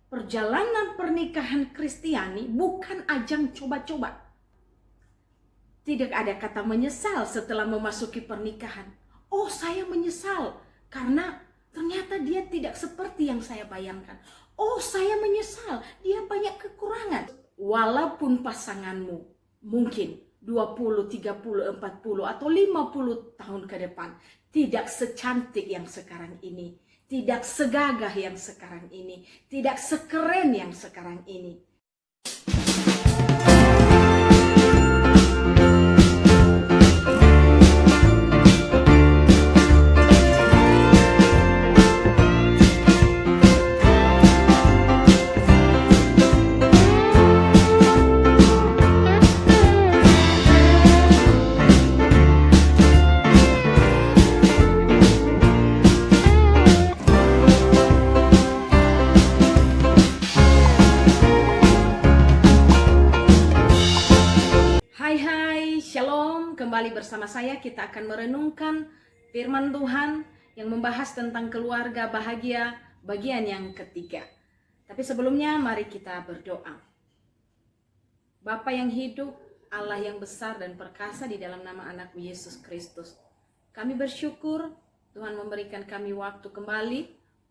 perjalanan pernikahan Kristiani bukan ajang coba-coba. Tidak ada kata menyesal setelah memasuki pernikahan. Oh, saya menyesal karena ternyata dia tidak seperti yang saya bayangkan. Oh, saya menyesal, dia banyak kekurangan. Walaupun pasanganmu mungkin 20, 30, 40 atau 50 tahun ke depan tidak secantik yang sekarang ini, tidak segagah yang sekarang ini, tidak sekeren yang sekarang ini. Hai, Shalom. Kembali bersama saya, kita akan merenungkan firman Tuhan yang membahas tentang keluarga bahagia bagian yang ketiga. Tapi sebelumnya mari kita berdoa. Bapa yang hidup, Allah yang besar dan perkasa, di dalam nama anak-Mu Yesus Kristus, kami bersyukur Tuhan memberikan kami waktu kembali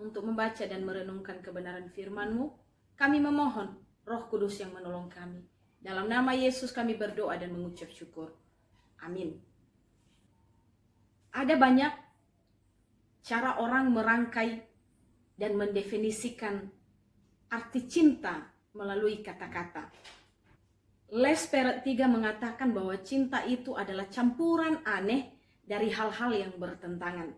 untuk membaca dan merenungkan kebenaran firman-Mu. Kami memohon Roh Kudus yang menolong kami. Dalam nama Yesus kami berdoa dan mengucap syukur. Amin. Ada banyak cara orang merangkai dan mendefinisikan arti cinta melalui kata-kata. Les Perret 3 mengatakan bahwa cinta itu adalah campuran aneh dari hal-hal yang bertentangan.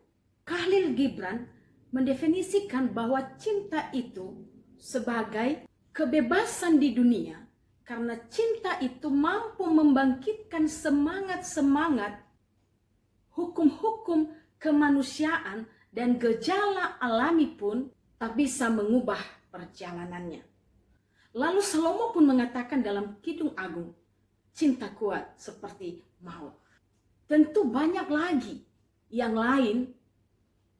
Khalil Gibran mendefinisikan bahwa cinta itu sebagai kebebasan di dunia, karena cinta itu mampu membangkitkan semangat-semangat, hukum-hukum kemanusiaan, dan gejala alami pun tak bisa mengubah perjalanannya. Lalu Salomo pun mengatakan dalam Kidung Agung, cinta kuat seperti maut. Tentu banyak lagi yang lain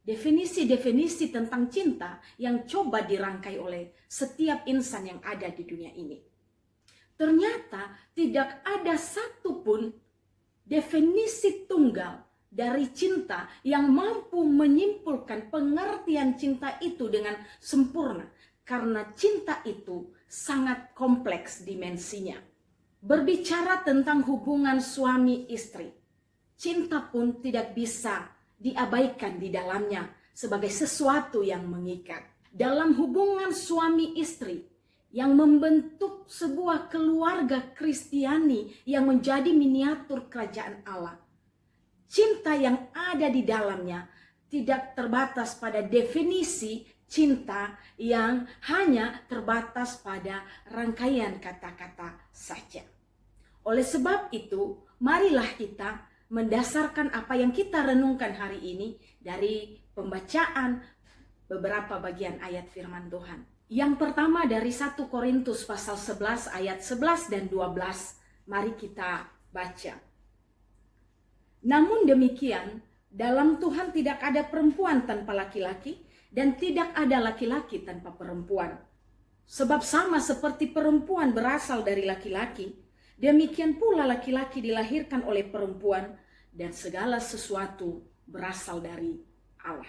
definisi-definisi tentang cinta yang coba dirangkai oleh setiap insan yang ada di dunia ini. Ternyata tidak ada satupun definisi tunggal dari cinta yang mampu menyimpulkan pengertian cinta itu dengan sempurna. Karena cinta itu sangat kompleks dimensinya. Berbicara tentang hubungan suami istri, cinta pun tidak bisa diabaikan di dalamnya sebagai sesuatu yang mengikat. Dalam hubungan suami istri yang membentuk sebuah keluarga Kristiani yang menjadi miniatur kerajaan Allah, cinta yang ada di dalamnya tidak terbatas pada definisi cinta yang hanya terbatas pada rangkaian kata-kata saja. Oleh sebab itu, marilah kita mendasarkan apa yang kita renungkan hari ini dari pembacaan beberapa bagian ayat firman Tuhan. Yang pertama dari 1 Korintus pasal 11 ayat 11 dan 12. Mari kita baca. Namun demikian, dalam Tuhan tidak ada perempuan tanpa laki-laki, dan tidak ada laki-laki tanpa perempuan. Sebab sama seperti perempuan berasal dari laki-laki, demikian pula laki-laki dilahirkan oleh perempuan, dan segala sesuatu berasal dari Allah.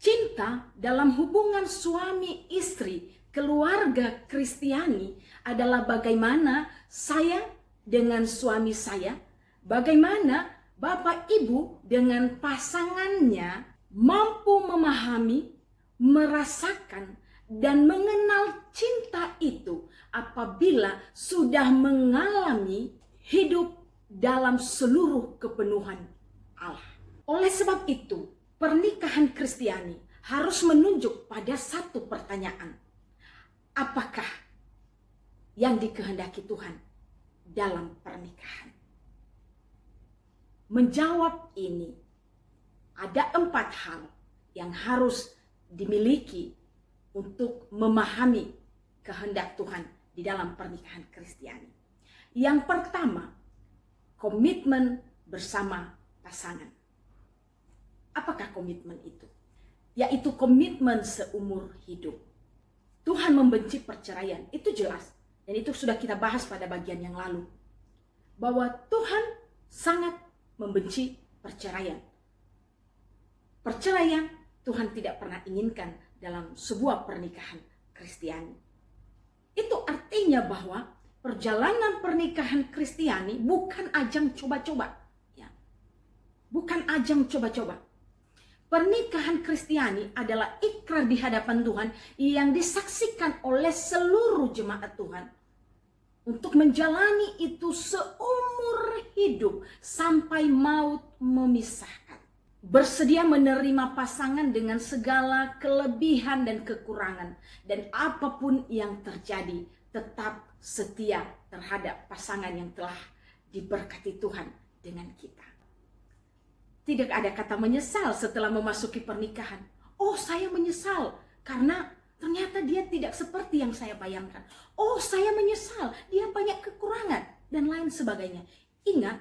Cinta dalam hubungan suami istri, keluarga Kristiani adalah bagaimana saya dengan suami saya, bagaimana bapak ibu dengan pasangannya mampu memahami, merasakan, dan mengenal cinta itu apabila sudah mengalami hidup dalam seluruh kepenuhan Allah. Oleh sebab itu, pernikahan Kristiani harus menunjuk pada satu pertanyaan. Apakah yang dikehendaki Tuhan dalam pernikahan? Menjawab ini, ada 4 hal yang harus dimiliki untuk memahami kehendak Tuhan di dalam pernikahan Kristiani. Yang pertama, komitmen bersama pasangan. Apakah komitmen itu? Yaitu komitmen seumur hidup. Tuhan membenci perceraian, itu jelas. Dan itu sudah kita bahas pada bagian yang lalu. Bahwa Tuhan sangat membenci perceraian. Perceraian Tuhan tidak pernah inginkan dalam sebuah pernikahan Kristiani. Itu artinya bahwa perjalanan pernikahan Kristiani bukan ajang coba-coba. Ya. Bukan ajang coba-coba. Pernikahan Kristiani adalah ikrar di hadapan Tuhan yang disaksikan oleh seluruh jemaat Tuhan untuk menjalani itu seumur hidup sampai maut memisahkan. Bersedia menerima pasangan dengan segala kelebihan dan kekurangan, dan apapun yang terjadi tetap setia terhadap pasangan yang telah diberkati Tuhan dengan kita. Tidak ada kata menyesal setelah memasuki pernikahan. Oh, saya menyesal karena ternyata dia tidak seperti yang saya bayangkan. Oh, saya menyesal, dia banyak kekurangan dan lain sebagainya. Ingat,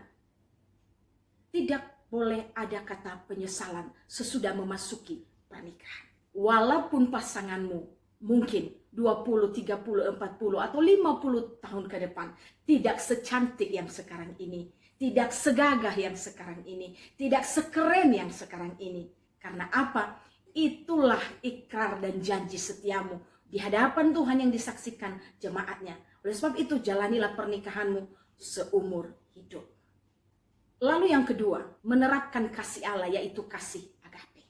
tidak boleh ada kata penyesalan sesudah memasuki pernikahan. Walaupun pasanganmu mungkin 20, 30, 40 atau 50 tahun ke depan tidak secantik yang sekarang ini, tidak segagah yang sekarang ini, tidak sekeren yang sekarang ini. Karena apa? Itulah ikrar dan janji setiamu di hadapan Tuhan yang disaksikan jemaatnya. Oleh sebab itu jalanilah pernikahanmu seumur hidup. Lalu yang kedua, menerapkan kasih Allah, yaitu kasih agape.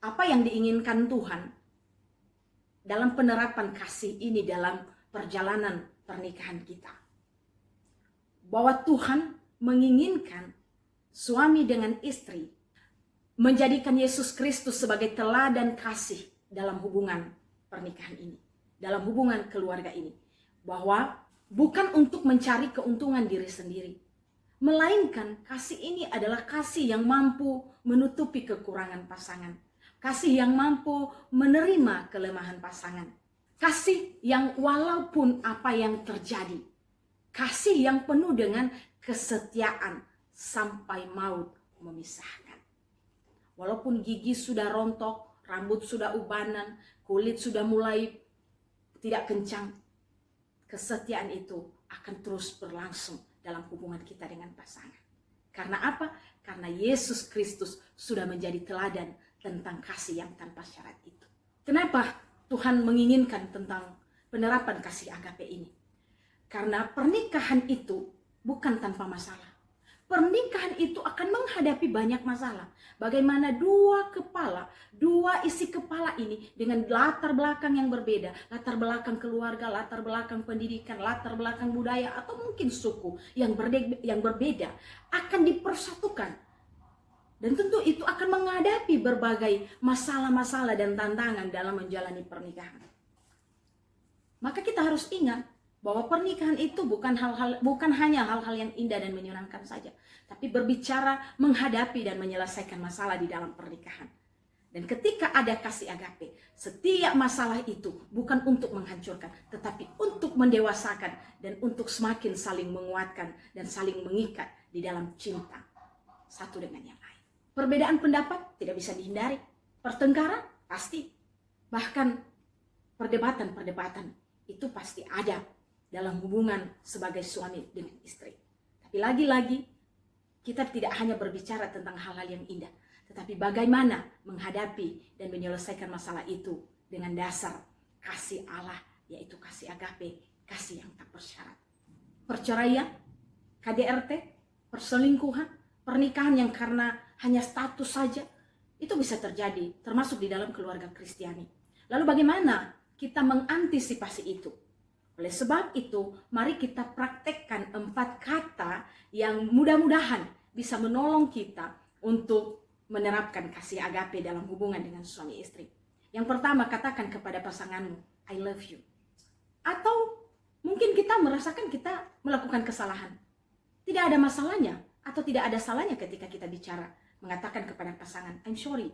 Apa yang diinginkan Tuhan dalam penerapan kasih ini dalam perjalanan pernikahan kita? Bahwa Tuhan menginginkan suami dengan istri menjadikan Yesus Kristus sebagai teladan kasih dalam hubungan pernikahan ini, dalam hubungan keluarga ini. Bahwa bukan untuk mencari keuntungan diri sendiri, melainkan kasih ini adalah kasih yang mampu menutupi kekurangan pasangan, kasih yang mampu menerima kelemahan pasangan, kasih yang walaupun apa yang terjadi, kasih yang penuh dengan kesetiaan sampai maut memisahkan. Walaupun gigi sudah rontok, rambut sudah ubanan, kulit sudah mulai tidak kencang, kesetiaan itu akan terus berlangsung dalam hubungan kita dengan pasangan. Karena apa? Karena Yesus Kristus sudah menjadi teladan tentang kasih yang tanpa syarat itu. Kenapa Tuhan menginginkan tentang penerapan kasih agape ini? Karena pernikahan itu bukan tanpa masalah. Pernikahan itu akan menghadapi banyak masalah. Bagaimana dua isi kepala ini dengan latar belakang yang berbeda. Latar belakang keluarga, latar belakang pendidikan, latar belakang budaya, atau mungkin suku yang berbeda akan dipersatukan. Dan tentu itu akan menghadapi berbagai masalah-masalah dan tantangan dalam menjalani pernikahan. Maka kita harus ingat bahwa pernikahan itu bukan hanya hal-hal yang indah dan menyenangkan saja, tapi berbicara menghadapi dan menyelesaikan masalah di dalam pernikahan. Dan ketika ada kasih agape, setiap masalah itu bukan untuk menghancurkan, tetapi untuk mendewasakan dan untuk semakin saling menguatkan dan saling mengikat di dalam cinta satu dengan yang lain. Perbedaan pendapat tidak bisa dihindari, pertengkaran pasti, bahkan perdebatan itu pasti ada dalam hubungan sebagai suami dengan istri. Tapi lagi-lagi, kita tidak hanya berbicara tentang hal-hal yang indah, tetapi bagaimana menghadapi dan menyelesaikan masalah itu dengan dasar kasih Allah, yaitu kasih agape, kasih yang tak bersyarat. Perceraian, KDRT, perselingkuhan, pernikahan yang karena hanya status saja, itu bisa terjadi, termasuk di dalam keluarga Kristiani. Lalu bagaimana kita mengantisipasi itu? Oleh sebab itu, mari kita praktekkan 4 kata yang mudah-mudahan bisa menolong kita untuk menerapkan kasih agape dalam hubungan dengan suami istri. Yang pertama, katakan kepada pasanganmu, I love you. Atau mungkin kita merasakan kita melakukan kesalahan. Tidak ada masalahnya atau tidak ada salahnya ketika kita bicara, mengatakan kepada pasangan, I'm sorry,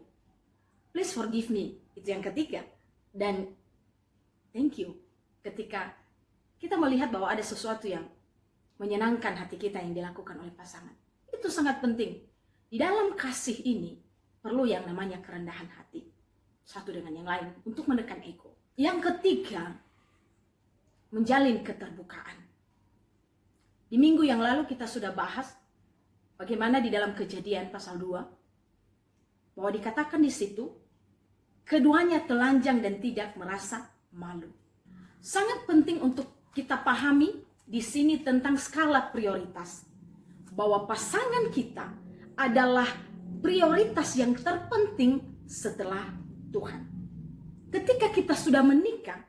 please forgive me. Itu yang ketiga. Dan thank you ketika kita melihat bahwa ada sesuatu yang menyenangkan hati kita yang dilakukan oleh pasangan. Itu sangat penting. Di dalam kasih ini perlu yang namanya kerendahan hati satu dengan yang lain untuk menekan ego. Yang ketiga, menjalin keterbukaan. Di minggu yang lalu kita sudah bahas bagaimana di dalam Kejadian pasal 2 bahwa dikatakan di situ keduanya telanjang dan tidak merasa malu. Sangat penting untuk kita pahami di sini tentang skala prioritas. Bahwa pasangan kita adalah prioritas yang terpenting setelah Tuhan. Ketika kita sudah menikah,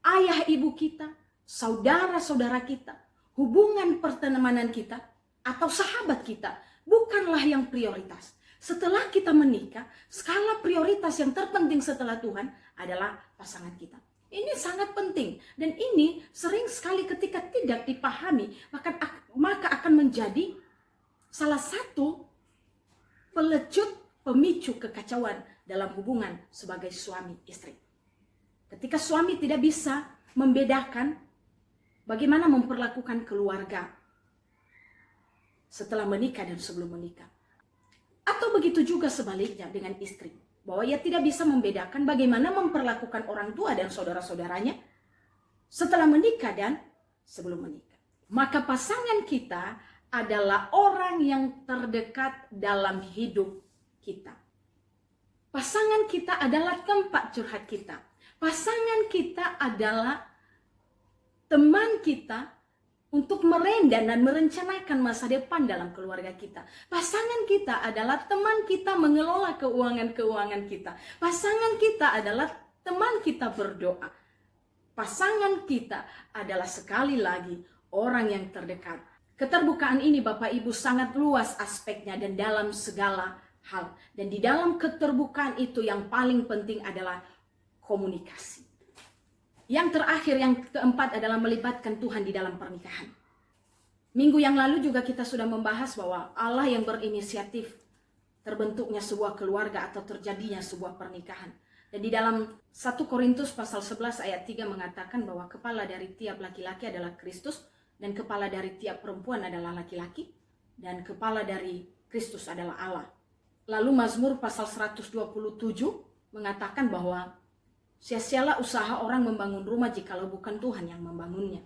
ayah ibu kita, saudara-saudara kita, hubungan pertemanan kita, atau sahabat kita, bukanlah yang prioritas. Setelah kita menikah, skala prioritas yang terpenting setelah Tuhan adalah pasangan kita. Ini sangat penting. Dan ini sering sekali ketika tidak dipahami, maka akan menjadi salah satu pemicu kekacauan dalam hubungan sebagai suami istri. Ketika suami tidak bisa membedakan bagaimana memperlakukan keluarga setelah menikah dan sebelum menikah. Atau begitu juga sebaliknya dengan istri. Bahwa ia tidak bisa membedakan bagaimana memperlakukan orang tua dan saudara-saudaranya setelah menikah dan sebelum menikah. Maka pasangan kita adalah orang yang terdekat dalam hidup kita. Pasangan kita adalah tempat curhat kita. Pasangan kita adalah teman kita untuk merenda dan merencanakan masa depan dalam keluarga kita. Pasangan kita adalah teman kita mengelola keuangan-keuangan kita. Pasangan kita adalah teman kita berdoa. Pasangan kita adalah sekali lagi orang yang terdekat. Keterbukaan ini Bapak Ibu sangat luas aspeknya dan dalam segala hal. Dan di dalam keterbukaan itu yang paling penting adalah komunikasi. Yang terakhir, yang keempat adalah melibatkan Tuhan di dalam pernikahan. Minggu yang lalu juga kita sudah membahas bahwa Allah yang berinisiatif terbentuknya sebuah keluarga atau terjadinya sebuah pernikahan. Dan di dalam 1 Korintus pasal 11 ayat 3 mengatakan bahwa kepala dari tiap laki-laki adalah Kristus, dan kepala dari tiap perempuan adalah laki-laki, dan kepala dari Kristus adalah Allah. Lalu Mazmur pasal 127 mengatakan bahwa sia-sialah usaha orang membangun rumah jikalau bukan Tuhan yang membangunnya.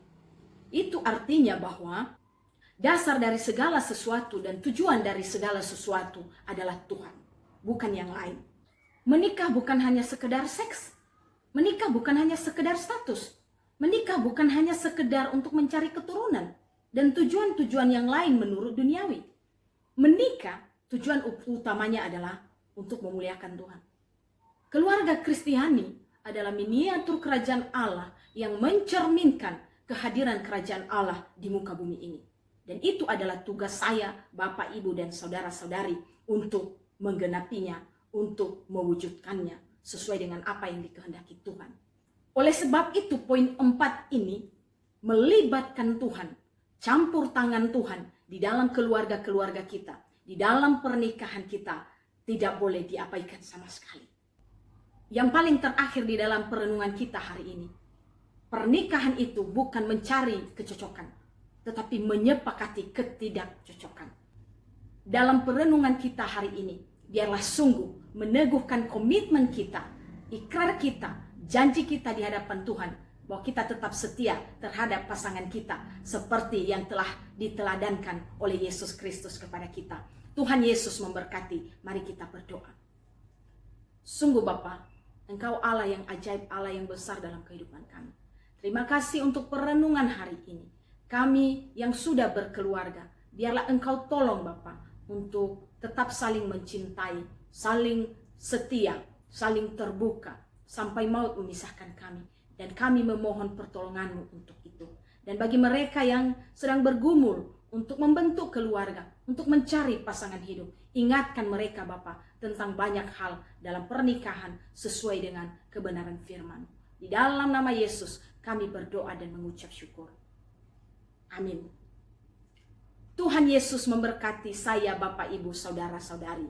Itu artinya bahwa dasar dari segala sesuatu dan tujuan dari segala sesuatu adalah Tuhan, bukan yang lain. Menikah bukan hanya sekedar seks. Menikah bukan hanya sekedar status. Menikah bukan hanya sekedar untuk mencari keturunan dan tujuan-tujuan yang lain menurut duniawi. Menikah tujuan utamanya adalah untuk memuliakan Tuhan. Keluarga Kristiani adalah miniatur kerajaan Allah yang mencerminkan kehadiran kerajaan Allah di muka bumi ini. Dan itu adalah tugas saya, Bapak, Ibu, dan saudara-saudari untuk menggenapinya, untuk mewujudkannya sesuai dengan apa yang dikehendaki Tuhan. Oleh sebab itu poin 4 ini melibatkan Tuhan, campur tangan Tuhan di dalam keluarga-keluarga kita, di dalam pernikahan kita, tidak boleh diabaikan sama sekali. Yang paling terakhir di dalam perenungan kita hari ini, pernikahan itu bukan mencari kecocokan, tetapi menyepakati ketidakcocokan. Dalam perenungan kita hari ini, biarlah sungguh meneguhkan komitmen kita, ikrar kita, janji kita di hadapan Tuhan, bahwa kita tetap setia terhadap pasangan kita, seperti yang telah diteladankan oleh Yesus Kristus kepada kita. Tuhan Yesus memberkati, mari kita berdoa. Sungguh Bapa, Engkau Allah yang ajaib, Allah yang besar dalam kehidupan kami. Terima kasih untuk perenungan hari ini. Kami yang sudah berkeluarga, biarlah Engkau tolong Bapa untuk tetap saling mencintai, saling setia, saling terbuka, sampai maut memisahkan kami. Dan kami memohon pertolongan-Mu untuk itu. Dan bagi mereka yang sedang bergumul untuk membentuk keluarga, untuk mencari pasangan hidup, ingatkan mereka Bapa tentang banyak hal dalam pernikahan sesuai dengan kebenaran firman. Di dalam nama Yesus kami berdoa dan mengucap syukur. Amin. Tuhan Yesus memberkati saya, Bapak, Ibu, saudara-saudari.